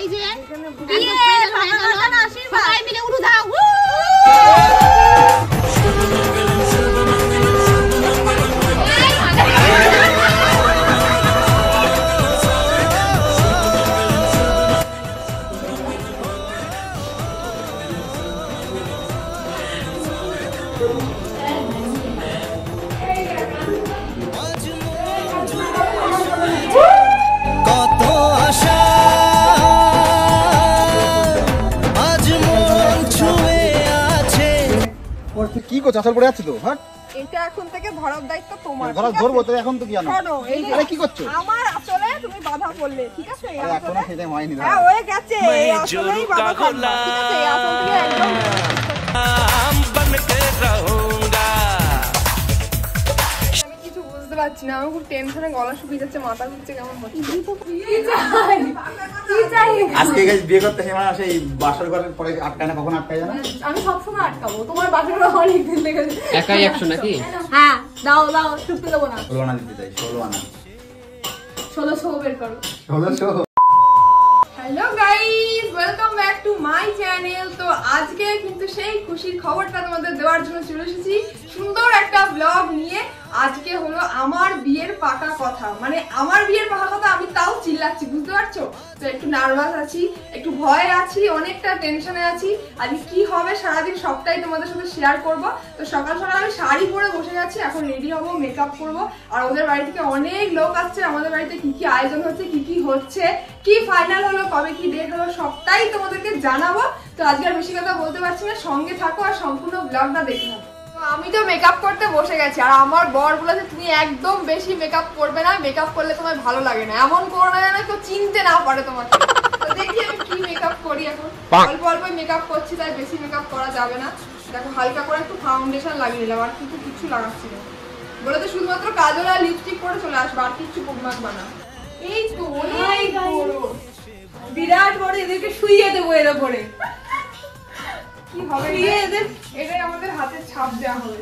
এই যে সবাই মিলে উড়ু দাও। কি করছ? আসার পরে আছে তো। হ্যাঁ, এটা এখন থেকে ধরার দায়িত্ব তোমার। ধরবো তো, এখন তো কি জানো? আরে কি করছো? আমার আসলে তুমি বাধা করলে, ঠিক আছে? এখনো সেটাই হয়নি। হ্যাঁ হয়ে গেছে, আসলেই বাধা করলে, ঠিক আছে? আসল থেকে একদম আমি কিছু বুঝতে পারছি না, আমার খুব টেনশনে গলা শুকিয়ে যাচ্ছে, মাথা ঘুরছে, কেমন হচ্ছে। আজকে গাইস বিয়ে করতে হেমা সেই বাসর ঘরের পরে আটকায় না, কখন আটকায় জানো? আমি সবসময় আটকাবো, তোমার বাসর ঘর অনেক দিন থেকে একাই 100 নাকি? হ্যাঁ দাও দাও, শুকতে দেবো না। 16 আনা দিতে চাই, 16 আনা। 1600 বের করো। 1600। Hello guys, welcome back to my channel. তো আজকে কিন্তু সেই খুশির খবরটা তোমাদের দেওয়ার জন্য চলে এসেছি সুন্দর একটা ব্লগ নিয়ে। আজকে হলো আমার বিয়ের পাকা কথা, মানে আমার বিয়ের পাকা কথা, আমি তাও চিল্লাচ্ছি, বুঝতে পারছো? তো একটু নার্ভাস আছি, একটু ভয়ে আছি, অনেকটা টেনশনে আছি। আজকে কি হবে সারাদিন সবটাই তোমাদের সাথে শেয়ার করব। তো সকাল সকাল আমি শাড়ি পরে বসে গেছি, এখন রেডি হব, মেকআপ করব। আর ওদের বাড়ি থেকে অনেক লোক আসছে, আমাদের বাড়িতে কি কি আয়োজন হচ্ছে, কি কি হচ্ছে, কি ফাইনাল হলো, কবে কি ডেট হলো, সবটাই তোমাদেরকে জানাবো। তো আজকে আর বেশি কথা বলতে পারছি না, সঙ্গে থাকো আর সম্পূর্ণ ব্লগটা দেখে নাও। আমি তো মেকআপ করতে বসে গেছি, আর আমার বর বলেছে তুমি একদম বেশি মেকআপ করবে না, মেকআপ করলে তোমার ভালো লাগে না, এমন করবে না কেউ চিনতে না পারে তোমাকে। তো দেখি আমি কি মেকআপ করি। এখন অল্প অল্প মেকআপ করছি, তাই বেশি মেকআপ করা যাবে না। দেখো হালকা করে একটু ফাউন্ডেশন লাগিয়ে নিলাম, আর কিন্তু কিছু লাগাচ্ছি না। বলে তো শুধুমাত্র কাজল আর লিপস্টিক করে চলে আসবে, আর কিছু মাখবা না। এই তো অনেক বড়, বিরাট বড়, এদেরকে শুইয়ে দেবো এর উপরে। কি হবে এদের? এটাই আমাদের হাতের ছাপ দেওয়া হবে।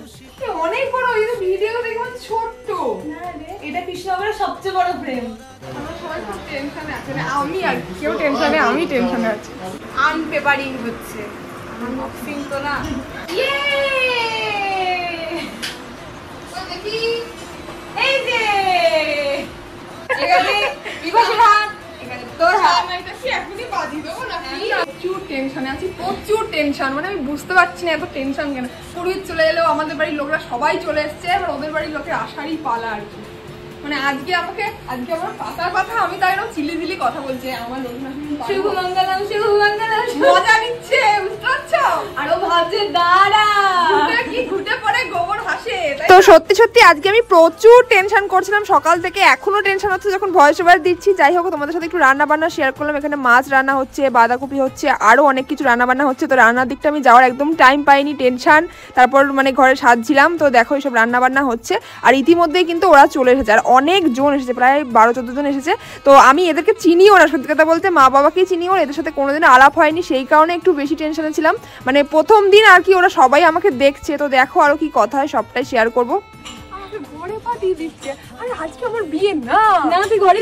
অনেক বড়, এই ভিডিও দেখবেন ছোট্ট। এটা কৃষ্ণনগরের সবচেয়ে বড় ফ্রেম। আমরা সবাই খুব টেনশনে আছে, আমি আর কেউ টেনশনে, আমি টেনশনে আছি। আনপেপারিং হচ্ছে, আনবক্সিং তো না। ইয়ে দেখি, এই যে এখানে বিভাসের হাত, এখানে তোর হাত। এটা কি এখনই বাজি দেবো নাকি? প্রচুর টেনশনে আছি, প্রচুর টেনশন, মানে আমি বুঝতে পারছি না এত টেনশন কেন। পুরোহিত চলে এলো, আমাদের বাড়ির লোকরা সবাই চলে এসছে, এবার ওদের বাড়ির লোকের আসারই পালা আর কি। মানে আজকে আমার পাতার কথা, আমি তাই এরকম চিলি কথা বলছি। আমার লোক শুভ মঙ্গলম, শুভ মঙ্গলম, মজা নিচ্ছে, বুঝতে পারছো? আরো ভাবছে দাঁড়া কি ঘুটে পড়ে গোবর হাসে। তো সত্যি সত্যি আজকে আমি প্রচুর টেনশন করছিলাম সকাল থেকে, এখনো টেনশন হচ্ছে যখন ভয়েস ওভার দিচ্ছি। যাই হোক, তোমাদের সাথে একটু রান্না বান্না শেয়ার করলাম। এখানে মাছ রান্না হচ্ছে, বাঁধাকপি হচ্ছে, আরো অনেক কিছু রান্না বান্না হচ্ছে। তো রান্নার দিকটা আমি যাওয়ার একদম টাইম পাইনি, টেনশন। তারপর মানে ঘরে সাজছিলাম, তো দেখো এইসব রান্না বান্না হচ্ছে। আর ইতিমধ্যেই কিন্তু ওরা চলে এসেছে, আর অনেক জন এসেছে, প্রায় 12-14 জন এসেছে। তো আমি এদেরকে চিনিও না, সত্যি কথা বলতে মা বাবাকেই চিনিও না, এদের সাথে কোনোদিন আলাপ হয়নি, সেই কারণে একটু বেশি টেনশনে ছিলাম। মানে প্রথম দিন আর কি, ওরা সবাই আমাকে দেখছে। তো দেখো আরো কি কথা হয়, সবটাই শেয়ার করবো। আমাকে ঘরে পাঠিয়ে দিচ্ছে, আর আজকে আমার বিয়ে না, তুই ঘরে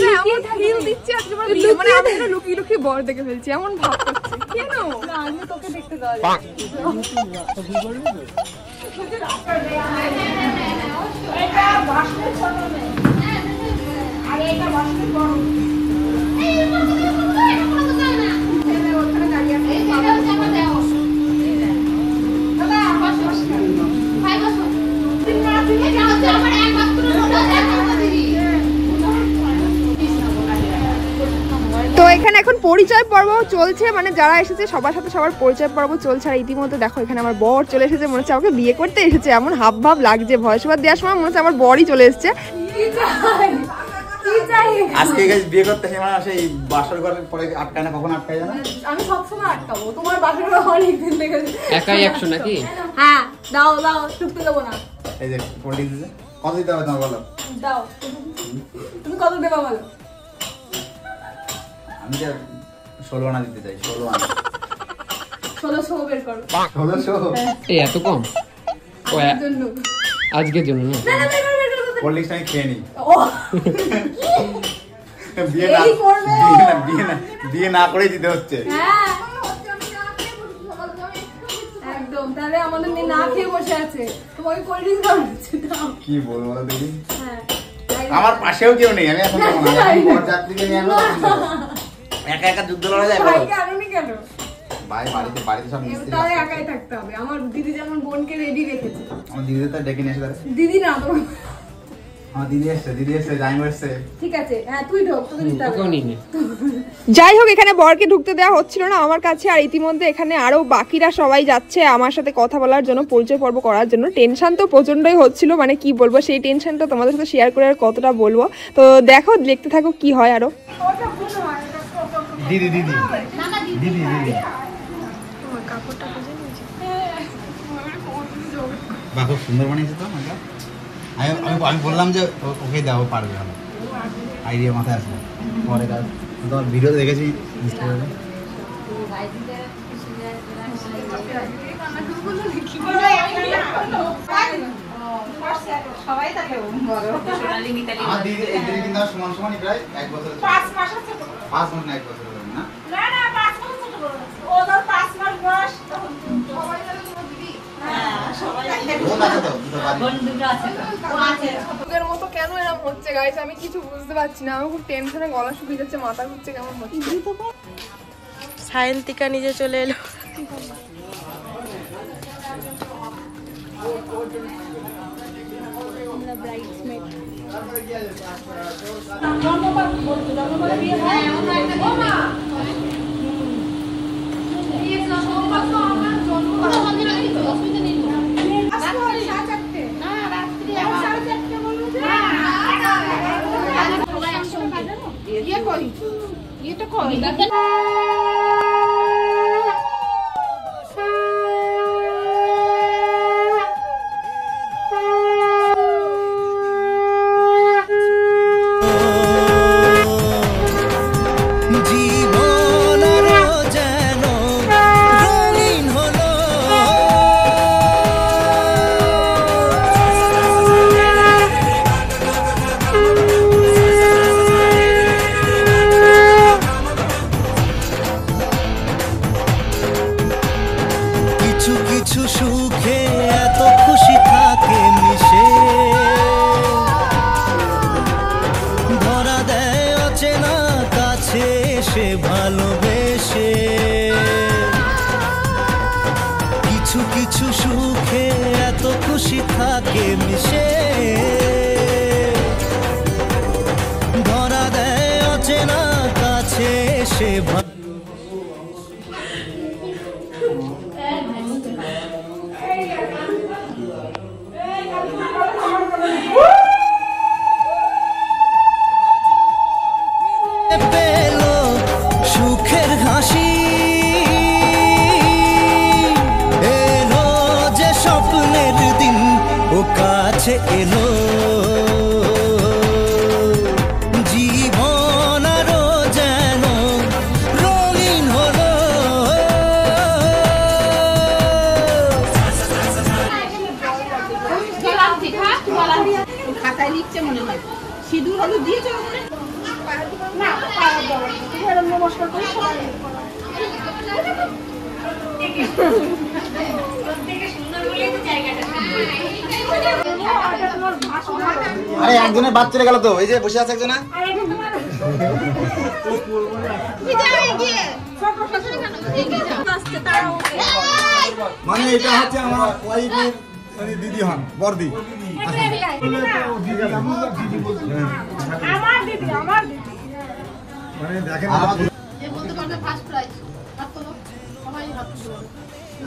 দিচ্ছে আজকে আমার বিয়ে, মানে আমি লুকিয়ে লুকিয়ে বর দেখে ফেলছি, এমন ভাব করছে। কেন আমি তোকে দেখতে দেওয়া তো এখানে এখন পরিচয় পর্ব চলছে, মানে যারা এসেছে সবার সাথে সবার পরিচয় পর্ব চলছে। আর ইতিমধ্যে দেখো এখানে আমার বর চলে এসেছে, মনে হচ্ছে আমাকে বিয়ে করতে এসেছে, এমন হাব ভাব লাগছে। ভয়েস ওভার দেওয়ার সময় মনে হচ্ছে আমার বরই চলে এসেছে। আজকে গাইস বিয়ে করতে হেমা সেই বাসর ঘরের পরে আটকায় না, কখন আটকায় জানো? আমি সবসময় আটকাবো, তোমার বাসর ঘর অনেক দিন থেকে একাই 100 নাকি? হ্যাঁ দাও দাও, শুকতে দেবো না। এই যে কোল্ড ড্রিঙ্কস দিতে কত দিতে হবে তোমার বলো? দাও, তুমি কত দেবা বলো? আমি যে 16 আনা দিতে চাই, 16 আনা। 1600 বের করো। 1600? এই এত কম? আজকের জন্য না, কোল্ড ড্রিঙ্কস আমি খেয়ে নিই। বিয়ে না করেই দিতে হচ্ছে। একদম, তাহলে আমাদের মেয়ে না খেয়ে বসে আছে, তোমাকে কোল্ড ড্রিঙ্কস খাওয়াচ্ছে। কি বলবো দেখি, আমার পাশেও কেউ নেই, আমি এখন যাত্রীকে নিয়ে একা একা যুদ্ধ লড়া যায়। ভাইকে আনুনি কেন? ভাই বাড়িতে সব মিস্ত্রি, তাহলে একাই থাকতে হবে। আমার দিদি যেমন বোনকে রেডি রেখেছে। আমার দিদি তো ডেকে নিয়ে এসে দিদি না তো, আমার দিদি এসছে জাইম এসছে। ঠিক আছে, হ্যাঁ তুই ঢোক, তোকে দিতে হবে। যাই হোক, এখানে বরকে ঢুকতে দেওয়া হচ্ছিল না আমার কাছে, আর ইতিমধ্যে এখানে আরো বাকিরা সবাই যাচ্ছে আমার সাথে কথা বলার জন্য, পরিচয় পর্ব করার জন্য। টেনশন তো প্রচন্ডই হচ্ছিল, মানে কি বলবো, সেই টেনশনটা তোমাদের সাথে শেয়ার করে আর কতটা বলবো। তো দেখো, দেখতে থাকো কি হয় আরো। দিদি দিদি দিদি দিদি বাহ, খুব সুন্দর বানিয়েছে তো। আমি বললাম যে ওকে দাও, পারবে, ভালো আইডিয়া মাথায় আসবে। পরে তোমার ভিডিও দেখেছি ইনস্টাগ্রামে। সবাই থাকে সোনালী মিতালি আমার দিদি এই দিদি কিন্তু সমান সমানই, প্রায় 1 বছর 5 মাস আছে। 5 মাস না 1 বছর হবে না? না 5 মাস ছোট বড় ও ধর 5 মাস বয়স, তখন সবাই মিলে তোমার দিদি। হ্যাঁ সবাই বোন আছে তো, দুটো বাড়ি। বোন দুটো আছে তো। ও আছে। ওদের মতো কেন এরকম হচ্ছে গাইস, আমি কিছু বুঝতে পারছি না। আমি খুব টেনশনে, গলা শুকিয়ে যাচ্ছে, মাথা ঘুরছে, কেমন হচ্ছে। সায়ন্তিকা নিজে চলে এলো। সুখে এত খুশি থাকে মিশে, ধরা দেয় অচেনা কাছে সে ভালোবেসে। কিছু কিছু সুখে এত খুশি থাকে মিশে, ধরা দেয় অচেনা কাছে সে সুখের হাসি এলো, যে স্বপ্নের দিন ও কাছে এলো। জীবন আরো যেন রঙিন হলো। খাতায় লিখছে মনে হয়, সিঁদুর হলুদ দিয়েছে না, নমস্কার করে সবাই আরে একজনের বাদ চলে গেল তো, এই যে বসে আছে একজনা। মানে এটা হচ্ছে আমার ওয়াইফের মানে দিদি হন, বর্দি। আমার দিদি মানে দেখেন বলতে পারবে ফার্স্ট প্রাইজ। হাত তোলো, সবাই হাত তোলো।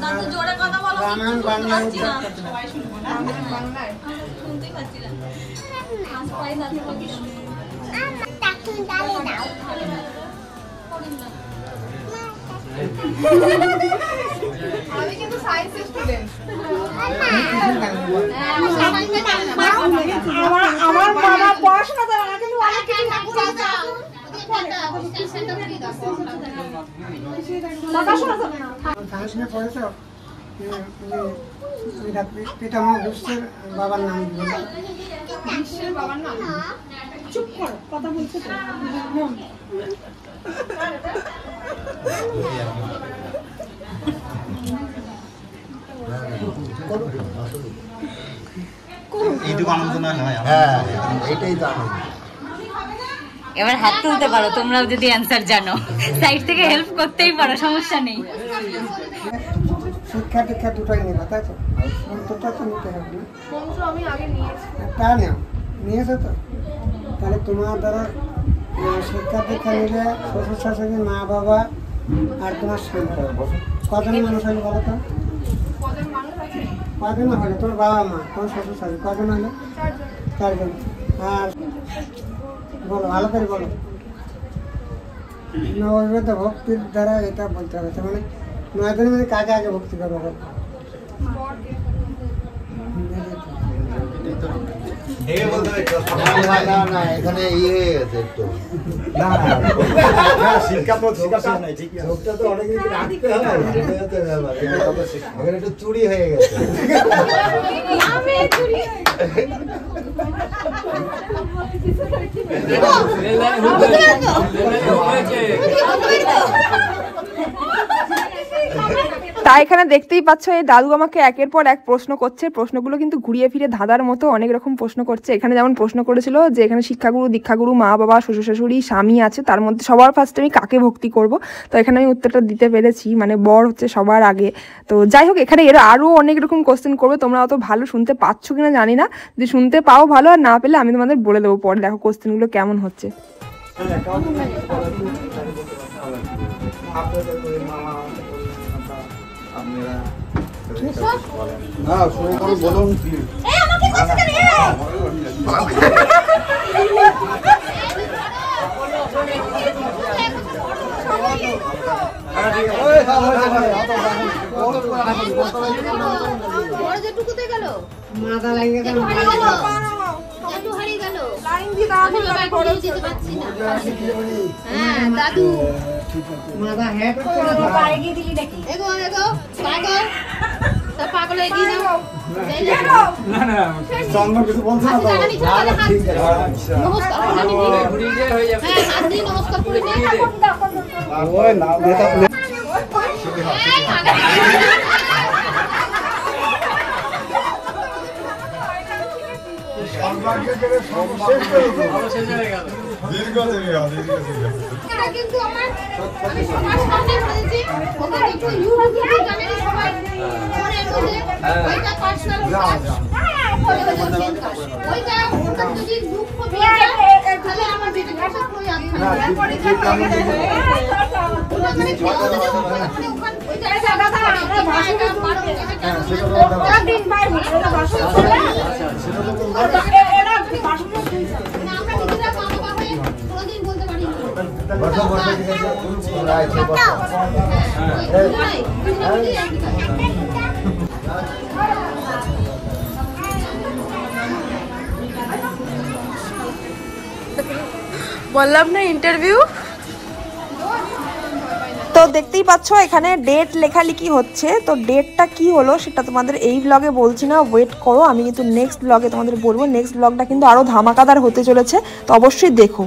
দাদু জোরে কথা বলো, শুনতে পাচ্ছি না। সবাই শুনবো না বাংলায়, শুনতেই পাচ্ছি না। ফার্স্ট প্রাইজ আছে কি? আমার টাকুন ডালে দাও। আমি কিন্তু সায়েন্সের স্টুডেন্ট। আমার বাবা পড়াশোনা করে না, কিন্তু অনেক কিছু পিতামহ বিশ্বের বাবার নাম। বিশ্বের বাবার নাম চুপ করো, কথা বলছো তো। এইটুকু আনন্দ না হয়। হ্যাঁ এটাই তো আনন্দ। এবার হাত তুলতে পারো তোমরাও যদি অ্যান্সার জানো, সাইড থেকে হেল্প করতেই পারো, সমস্যা নেই। শিক্ষা টিক্ষা দুটোই নেবা, তাই তো? মন্ত্রটা তো নিতে হবে না? মন্ত্র আমি আগে নিয়েছি। তা নেও, নিয়েছো তো? তাহলে তোমার দ্বারা শিক্ষা টিক্ষা নিলে শ্বশুর শাশুড়ি, মা বাবা আর তোমার স্বামী, কজন মানুষ হলে বলো তো? কজন মানুষ আছে? কজন হলে তোর বাবা মা, তোমার শ্বশুর শাশুড়ি কজন হলে? চারজন। আর বলো, ভালো করে বলো। নববিবাহিত ভক্তির দ্বারা এটা বলতে হবে, তার মানে 9 দিনের মধ্যে কাকে আগে ভক্তি করবো? না এখানে ইয়ে হয়ে গেছে একটু। চোখটা তো অনেক কিছু রাখতে হবে, সেটাই হচ্ছে ব্যাপার। এখানে একটু চুরি হয়ে গেছে। তাই এখানে দেখতেই পাচ্ছ এই দাদু আমাকে একের পর এক প্রশ্ন করছে। প্রশ্নগুলো কিন্তু ঘুরিয়ে ফিরে ধাঁধার মতো অনেক রকম প্রশ্ন করছে। এখানে যেমন প্রশ্ন করেছিল যে এখানে শিক্ষাগুরু, দীক্ষাগুরু, মা বাবা, শ্বশুর শাশুড়ি, স্বামী আছে, তার মধ্যে সবার ফার্স্টে আমি কাকে ভক্তি করব। তো এখানে আমি উত্তরটা দিতে পেরেছি, মানে বর হচ্ছে সবার আগে। তো যাই হোক, এখানে এরা আরও অনেক রকম কোশ্চেন করবে, তোমরা অত ভালো শুনতে পাচ্ছ কিনা জানি না। যদি শুনতে পাও ভালো, আর না পেলে আমি তোমাদের বলে দেবো পরে। দেখো কোশ্চেনগুলো কেমন হচ্ছে। না শুরু করে বলুন। মাথা লাগিয়ে গেল, মাথা হ্যাট কিছু বলছে না তো? ওই না কিন্তু আমার সামনে বলেছি ওটা একটু ইউটিউবে জানেন সবাই পরে ওইটা পার্সোনাল কাজ ওইটা ওটা যদি দুঃখ পেয়ে যায় তাহলে আমার বেটি ভাষা করে আসছে না পরে ওটা মানে ওইটা দাদা আমরা ভাষা পারো ওটা দিন ভাই ওটা ভাষা চলে সেটা তো এরা ভাষা না আমরা নিজেরা মা বাবা হয়ে কোনদিন বলতে পারি না। বসো বসো ঠিক আছে রাইট বসো। বললাম না ইন্টারভিউ। তো দেখতেই পাচ্ছ এখানে ডেট লেখালেখি হচ্ছে। তো ডেটটা কি হলো সেটা তোমাদের এই ব্লগে বলছি না, ওয়েট করো, আমি কিন্তু নেক্সট ব্লগে তোমাদের বলবো। নেক্সট ব্লগটা কিন্তু আরো ধামাকাদার হতে চলেছে, তো অবশ্যই দেখো।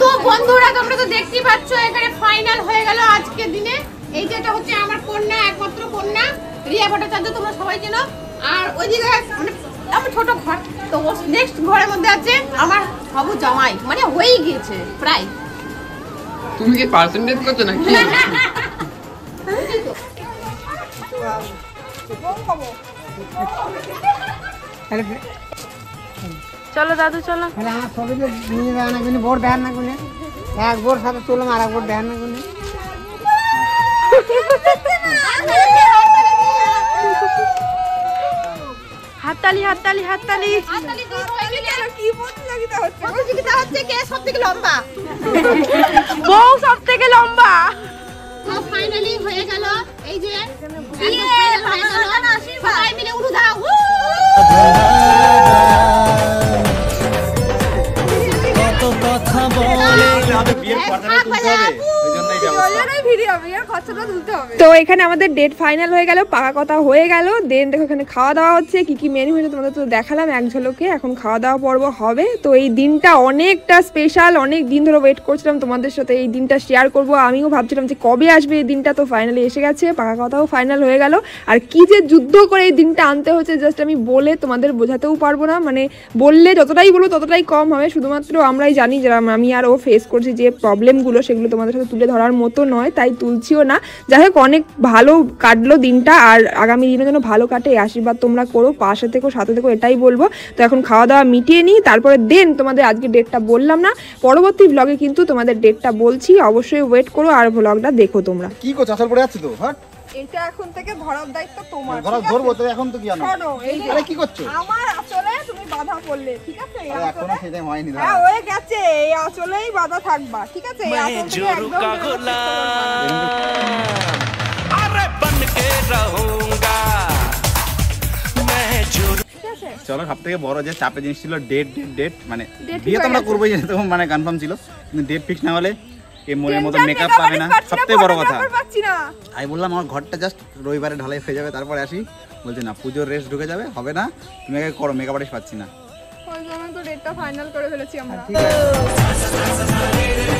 তো বন্ধুরা তোমরা তো দেখতেই পাচ্ছ এখানে ফাইনাল হয়ে গেল আজকের দিনে। এই যেটা হচ্ছে আমার কন্যা, একমাত্র কন্যা রিয়া ভট্টাচার্য, তোমরা সবাই চেনো। আর ওইদিকে মানে আমার ছোট ঘর, তো নেক্সট ঘরের মধ্যে আছে আমার হবু জামাই, মানে হয়েই গিয়েছে প্রায়। তুমি কি পার্সেন্টেজ করছো নাকি? চলো দাদু চলো। আমার ছবিতে নিয়ে যায় না কিন্তু বোর দেখান না কোনে, এক বোর সাথে তুললাম আর এক বোর দেখান না কোনে। হাততালি হাততালি হাততালি। কি প্রতিযোগিতা হচ্ছে? প্রতিযোগিতা হচ্ছে কে সবথেকে লম্বা। বউ সব থেকে লম্বা। তো ফাইনালি হয়ে গেল এই যে বিয়ে হয়ে গেল, সবাই মিলে উঠু দাও। কত কথা বলে বিয়ের পর্দাটা তুলতে হবে, ওই জন্যই ব্যবস্থা। বিয়ের খরচাটা তুলতে হবে। তো এখানে আমাদের ডেট ফাইনাল হয়ে গেল, পাকা কথা হয়ে গেল। দেন দেখো এখানে খাওয়া দাওয়া হচ্ছে, কি কি মেনু হয়েছে তোমাদের তো দেখালাম এক ঝলকে। এখন খাওয়া দাওয়া পর্ব হবে। তো এই দিনটা অনেকটা স্পেশাল, অনেক দিন ধরে ওয়েট করছিলাম তোমাদের সাথে এই দিনটা শেয়ার করব। আমিও ভাবছিলাম যে কবে আসবে এই দিনটা, তো ফাইনালি এসে গেছে, পাকা কথাও ফাইনাল হয়ে গেল। আর কি যে যুদ্ধ করে এই দিনটা আনতে হচ্ছে জাস্ট আমি বলে তোমাদের বোঝাতেও পারবো না। মানে বললে যতটাই বলবো ততটাই কম হবে। শুধুমাত্র আমরাই জানি যারা আমি আর ও ফেস করছি যে প্রবলেমগুলো, সেগুলো তোমাদের সাথে তুলে ধরার মতো নয়, তাই তুলছিও না। যাই হোক অনেক ভালো কাটলো দিনটা, আর আগামী দিনের জন্য ভালো কাটে, এই আশীর্বাদ তোমরা করো, পাশে থেকো, সাথে থেকো, এটাই বলবো। তো এখন খাওয়া দাওয়া মিটিয়ে নিই, তারপরে দেন তোমাদের আজকে ডেটটা বললাম না, পরবর্তী ব্লগে কিন্তু তোমাদের ডেটটা বলছি, অবশ্যই ওয়েট করো আর ব্লগটা দেখো তোমরা। কি করছো? আসল পড়ে যাচ্ছে তো। হ্যাঁ, এটা এখন থেকে ধরার দায়িত্ব তোমার। ধরবো তো, এখন তো কি জানো? শোনো, এই যে আরে কি করছো? আমার আসলে তুমি বাধা পড়লে, ঠিক আছে? এই আরে এখনো আঁচলে- সেটাই হয়নি। হ্যাঁ হয়ে গেছে, এই আসলেই বাধা থাকবা, ঠিক আছে? এই আঁচল থেকে একদম বেরোনোর চেষ্টা করবা না। अरे बन के रहूंगा मैं जो ঠিক আছে? চলো, সব থেকে বড় যে চাপের জিনিস ছিল ডেট, মানে Date বিয়ে তো ঠিক আমরা হয়ে করবোই, যেহেতু মানে কনফার্ম ছিল, কিন্তু ডেট ফিক্স না হলে এই মনের মতো Tension, মেকআপ makeup পাবে না, artist পাচ্ছি সবথেকে বড় কথা। photographer পাচ্ছি না। আমি বললাম আমার ঘরটা জাস্ট রবিবারে ঢালাই হয়ে যাবে, তারপরে আসি। বলছে না, পুজোর রেস্ট ঢুকে যাবে, হবে না, তুমি আগে করো, মেকআপ আর্টিস্ট পাচ্ছি না। ওই জন্য তো ডেটটা ফাইনাল করে ফেলেছি আমরা। ঠিক আছে।